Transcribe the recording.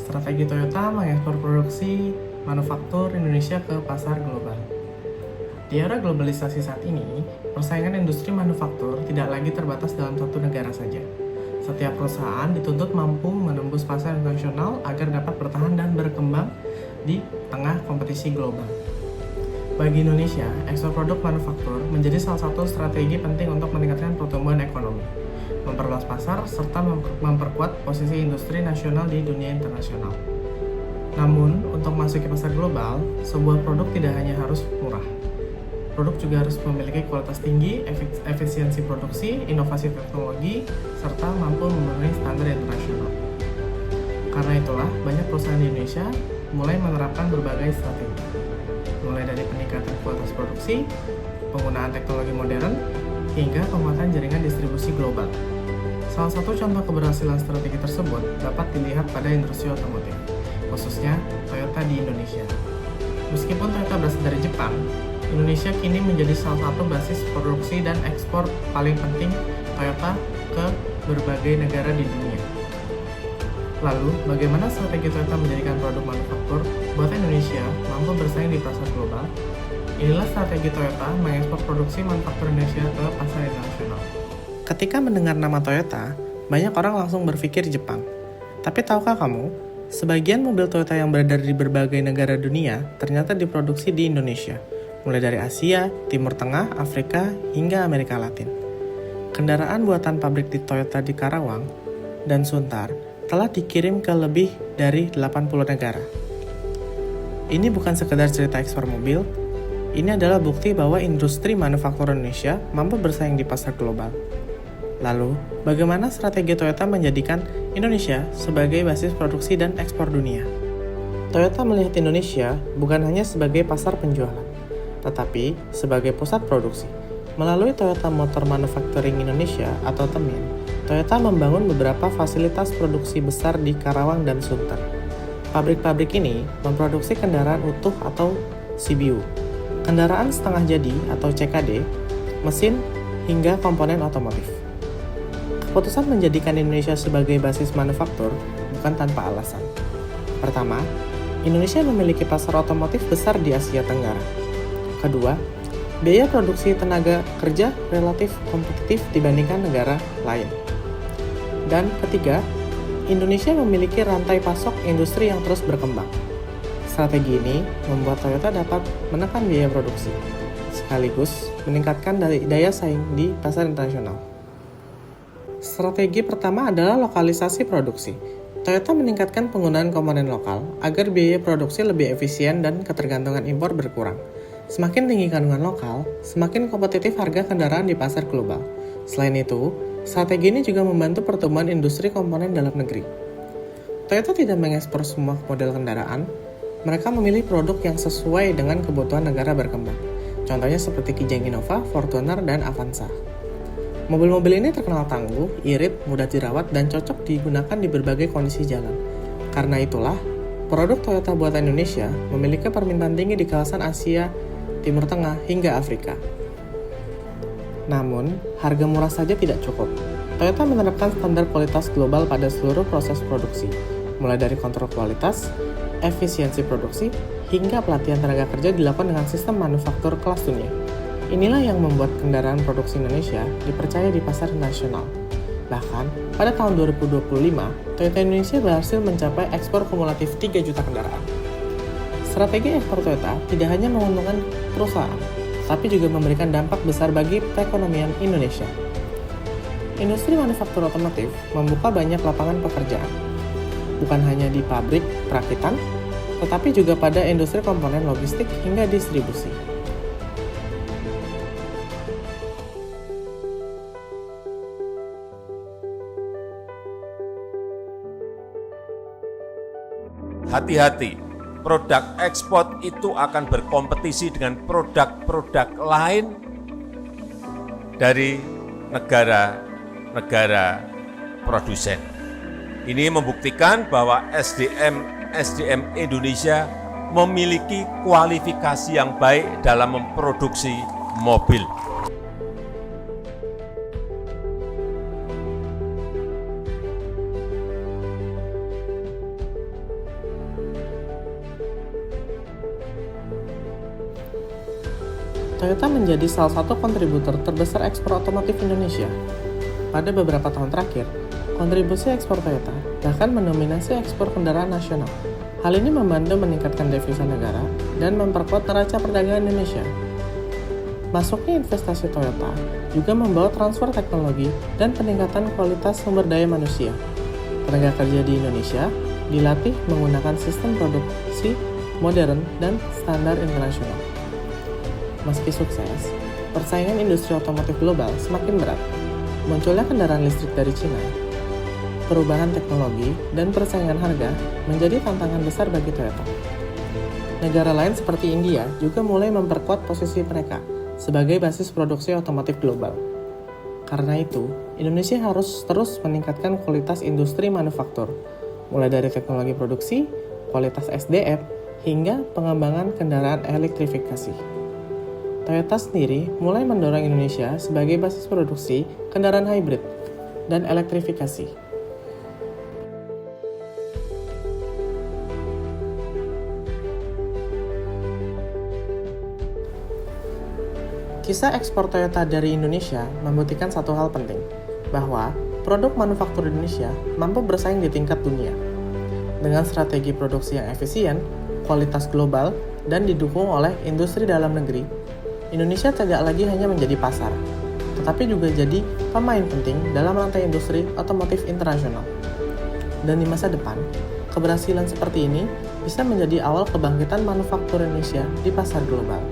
Strategi Toyota mengekspor produksi manufaktur Indonesia ke pasar global. Di era globalisasi saat ini, persaingan industri manufaktur tidak lagi terbatas dalam satu negara saja. Setiap perusahaan dituntut mampu menembus pasar internasional agar dapat bertahan dan berkembang di tengah kompetisi global. Bagi Indonesia, ekspor produk manufaktur menjadi salah satu strategi penting untuk meningkatkan pertumbuhan ekonomi, memperluas pasar, serta memperkuat posisi industri nasional di dunia internasional. Namun, untuk masuk ke pasar global, sebuah produk tidak hanya harus murah. Produk juga harus memiliki kualitas tinggi, efisiensi produksi, inovasi teknologi, serta mampu memenuhi standar internasional. Karena itulah, banyak perusahaan di Indonesia mulai menerapkan berbagai strategi, mulai dari peningkatan kualitas produksi, penggunaan teknologi modern, hingga penguatan jaringan distribusi global. Salah satu contoh keberhasilan strategi tersebut dapat dilihat pada industri otomotif, khususnya Toyota di Indonesia. Meskipun Toyota berasal dari Jepang, Indonesia kini menjadi salah satu basis produksi dan ekspor paling penting Toyota ke berbagai negara di dunia. Lalu, bagaimana strategi Toyota menjadikan produk manufaktur buatan Indonesia mampu bersaing di pasar global? Inilah strategi Toyota mengekspor produksi manufaktur Indonesia ke pasar internasional. Ketika mendengar nama Toyota, banyak orang langsung berpikir Jepang. Tapi tahukah kamu, sebagian mobil Toyota yang beredar di berbagai negara dunia ternyata diproduksi di Indonesia, mulai dari Asia, Timur Tengah, Afrika, hingga Amerika Latin. Kendaraan buatan pabrik di Toyota di Karawang dan Suntar telah dikirim ke lebih dari 80 negara. Ini bukan sekedar cerita ekspor mobil, ini adalah bukti bahwa industri manufaktur Indonesia mampu bersaing di pasar global. Lalu, bagaimana strategi Toyota menjadikan Indonesia sebagai basis produksi dan ekspor dunia? Toyota melihat Indonesia bukan hanya sebagai pasar penjualan, tetapi sebagai pusat produksi. Melalui Toyota Motor Manufacturing Indonesia atau TMIN, Toyota membangun beberapa fasilitas produksi besar di Karawang dan Sunter. Pabrik-pabrik ini memproduksi kendaraan utuh atau CBU, kendaraan setengah jadi atau CKD, mesin, hingga komponen otomotif. Keputusan menjadikan Indonesia sebagai basis manufaktur bukan tanpa alasan. Pertama, Indonesia memiliki pasar otomotif besar di Asia Tenggara. Kedua, biaya produksi tenaga kerja relatif kompetitif dibandingkan negara lain. Dan ketiga, Indonesia memiliki rantai pasok industri yang terus berkembang. Strategi ini membuat Toyota dapat menekan biaya produksi, sekaligus meningkatkan daya saing di pasar internasional. Strategi pertama adalah lokalisasi produksi. Toyota meningkatkan penggunaan komponen lokal agar biaya produksi lebih efisien dan ketergantungan impor berkurang. Semakin tinggi kandungan lokal, semakin kompetitif harga kendaraan di pasar global. Selain itu, strategi ini juga membantu pertumbuhan industri komponen dalam negeri. Toyota tidak mengekspor semua model kendaraan, mereka memilih produk yang sesuai dengan kebutuhan negara berkembang. Contohnya seperti Kijang Innova, Fortuner, dan Avanza. Mobil-mobil ini terkenal tangguh, irit, mudah dirawat, dan cocok digunakan di berbagai kondisi jalan. Karena itulah, produk Toyota buatan Indonesia memiliki permintaan tinggi di kawasan Asia, Timur Tengah, hingga Afrika. Namun, harga murah saja tidak cukup. Toyota menerapkan standar kualitas global pada seluruh proses produksi, mulai dari kontrol kualitas, efisiensi produksi, hingga pelatihan tenaga kerja dilakukan dengan sistem manufaktur kelas dunia. Inilah yang membuat kendaraan produksi Indonesia dipercaya di pasar nasional. Bahkan, pada tahun 2025, Toyota Indonesia berhasil mencapai ekspor kumulatif 3 juta kendaraan. Strategi ekspor Toyota tidak hanya menguntungkan perusahaan, tapi juga memberikan dampak besar bagi perekonomian Indonesia. Industri manufaktur otomotif membuka banyak lapangan pekerjaan, bukan hanya di pabrik perakitan, tetapi juga pada industri komponen logistik hingga distribusi. Hati-hati, produk ekspor itu akan berkompetisi dengan produk-produk lain dari negara-negara produsen. Ini membuktikan bahwa SDM Indonesia memiliki kualifikasi yang baik dalam memproduksi mobil. Toyota menjadi salah satu kontributor terbesar ekspor otomotif Indonesia. Pada beberapa tahun terakhir, kontribusi ekspor Toyota bahkan mendominasi ekspor kendaraan nasional. Hal ini membantu meningkatkan devisa negara dan memperkuat neraca perdagangan Indonesia. Masuknya investasi Toyota juga membawa transfer teknologi dan peningkatan kualitas sumber daya manusia. Tenaga kerja di Indonesia dilatih menggunakan sistem produksi modern dan standar internasional. Meski sukses, persaingan industri otomotif global semakin berat. Munculnya kendaraan listrik dari Cina, perubahan teknologi, dan persaingan harga menjadi tantangan besar bagi Toyota. Negara lain seperti India juga mulai memperkuat posisi mereka sebagai basis produksi otomotif global. Karena itu, Indonesia harus terus meningkatkan kualitas industri manufaktur, mulai dari teknologi produksi, kualitas SDM, hingga pengembangan kendaraan elektrifikasi. Toyota sendiri mulai mendorong Indonesia sebagai basis produksi kendaraan hybrid dan elektrifikasi. Kisah ekspor Toyota dari Indonesia membuktikan satu hal penting, bahwa produk manufaktur Indonesia mampu bersaing di tingkat dunia. Dengan strategi produksi yang efisien, kualitas global, dan didukung oleh industri dalam negeri, Indonesia tidak lagi hanya menjadi pasar, tetapi juga jadi pemain penting dalam rantai industri otomotif internasional. Dan di masa depan, keberhasilan seperti ini bisa menjadi awal kebangkitan manufaktur Indonesia di pasar global.